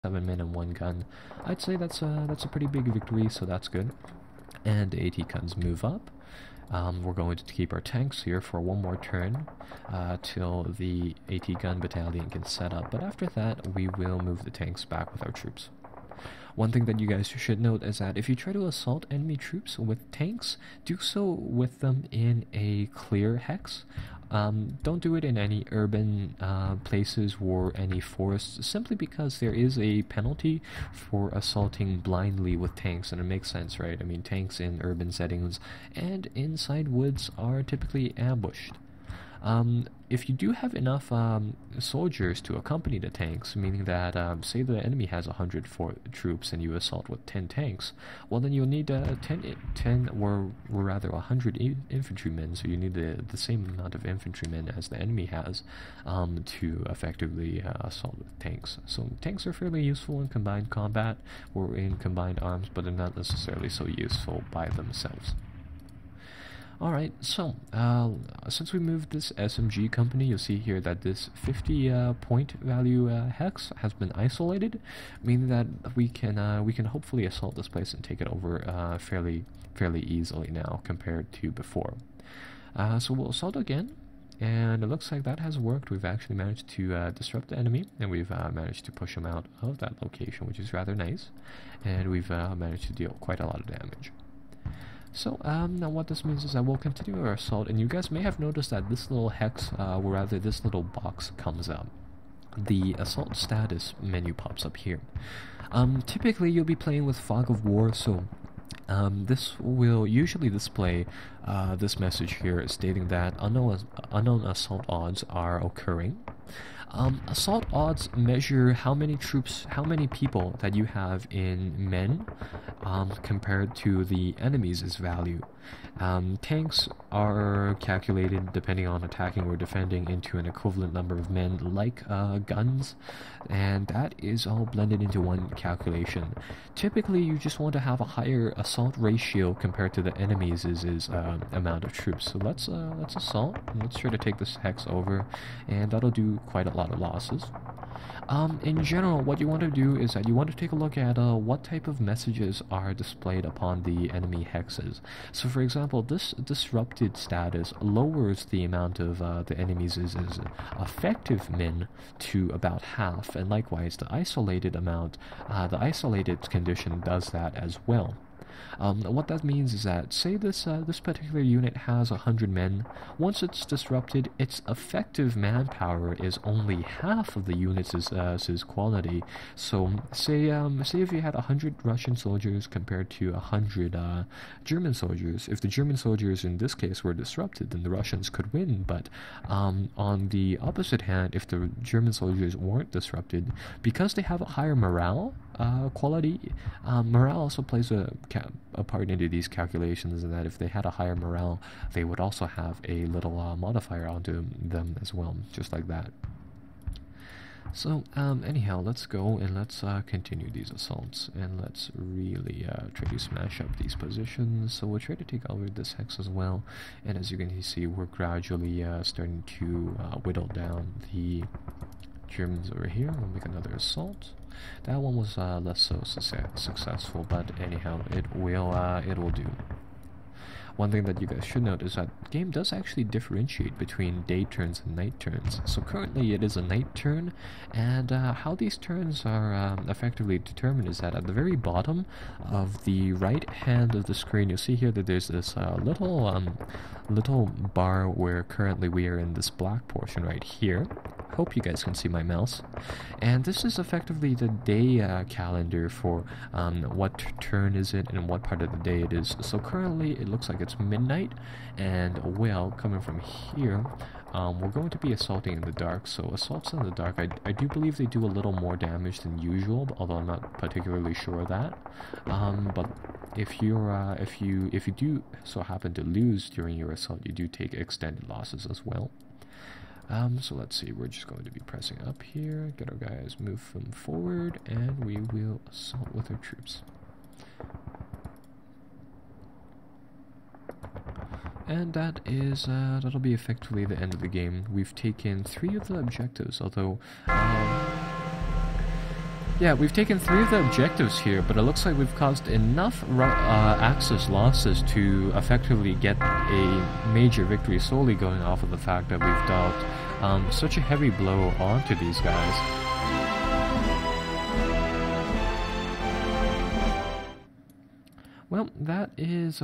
7 men and 1 gun. I'd say that's a pretty big victory, so that's good. And the AT guns move up. We're going to keep our tanks here for one more turn till the AT gun battalion can set up, but after that we will move the tanks back with our troops. One thing that you guys should note is that if you try to assault enemy troops with tanks, do so with them in a clear hex. Don't do it in any urban places or any forests, simply because there is a penalty for assaulting blindly with tanks, and it makes sense, right? I mean, tanks in urban settings and inside woods are typically ambushed. If you do have enough soldiers to accompany the tanks, meaning that, say the enemy has 100 troops and you assault with 10 tanks, well then you'll need 10 or rather 100 infantrymen, so you need the same amount of infantrymen as the enemy has to effectively assault with tanks. So tanks are fairly useful in combined combat or in combined arms, but they're not necessarily so useful by themselves. Alright, so, since we moved this SMG company, you'll see here that this 50 point value hex has been isolated, meaning that we can hopefully assault this place and take it over fairly easily now compared to before. So we'll assault again, and it looks like that has worked. We've actually managed to disrupt the enemy, and we've managed to push him out of that location, which is rather nice, and we've managed to deal quite a lot of damage. So, now what this means is that we'll continue our assault, and you guys may have noticed that this little hex, or rather this little box comes up. The assault status menu pops up here. Typically you'll be playing with Fog of War, so this will usually display this message here stating that unknown assault odds are occurring. Assault odds measure how many troops, how many people that you have in men compared to the enemy's value. Tanks are calculated depending on attacking or defending into an equivalent number of men like guns, and that is all blended into one calculation. Typically you just want to have a higher assault ratio compared to the enemy's amount of troops. So let's assault, and let's try to take this hex over, and that'll do quite a lot of losses. In general, what you want to do is that you want to take a look at what type of messages are displayed upon the enemy hexes. So for example, this disrupted status lowers the amount of the enemy's effective men to about half, and likewise the isolated amount, the isolated condition does that as well. What that means is that, say this particular unit has 100 men, once it's disrupted, its effective manpower is only half of the unit's quality. So, say if you had 100 Russian soldiers compared to 100 German soldiers, if the German soldiers in this case were disrupted, then the Russians could win, but on the opposite hand, if the German soldiers weren't disrupted, because they have a higher morale quality, morale also plays a part into these calculations, and that if they had a higher morale, they would also have a little modifier onto them as well, just like that. So, anyhow, let's go and let's continue these assaults, and let's really try to smash up these positions. So we'll try to take over this hex as well, and as you can see, we're gradually starting to whittle down the Germans over here. We'll make another assault. That one was less so successful, but anyhow, it will do. One thing that you guys should note is that the game does actually differentiate between day turns and night turns. So currently it is a night turn, and how these turns are effectively determined is that at the very bottom of the right hand of the screen, you'll see here that there's this little bar where currently we are in this black portion right here. Hope you guys can see my mouse. And this is effectively the day calendar for what turn is it and what part of the day it is. So currently it looks like it's midnight, and well, coming from here, we're going to be assaulting in the dark. So assaults in the dark, I do believe they do a little more damage than usual, although I'm not particularly sure of that. But if you do so happen to lose during your assault, you do take extended losses as well. So let's see, we're just going to be pressing up here, get our guys move from forward, and we will assault with our troops. And that is, that'll be effectively the end of the game. We've taken 3 of the objectives, although, Yeah, we've taken 3 of the objectives here, but it looks like we've caused enough Axis losses to effectively get a major victory solely going off of the fact that we've dealt such a heavy blow onto these guys. Well, that is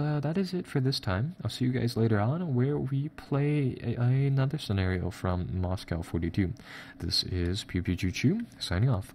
it for this time. I'll see you guys later on where we play another scenario from Moscow 42. This is Pew Pew Choo Choo, signing off.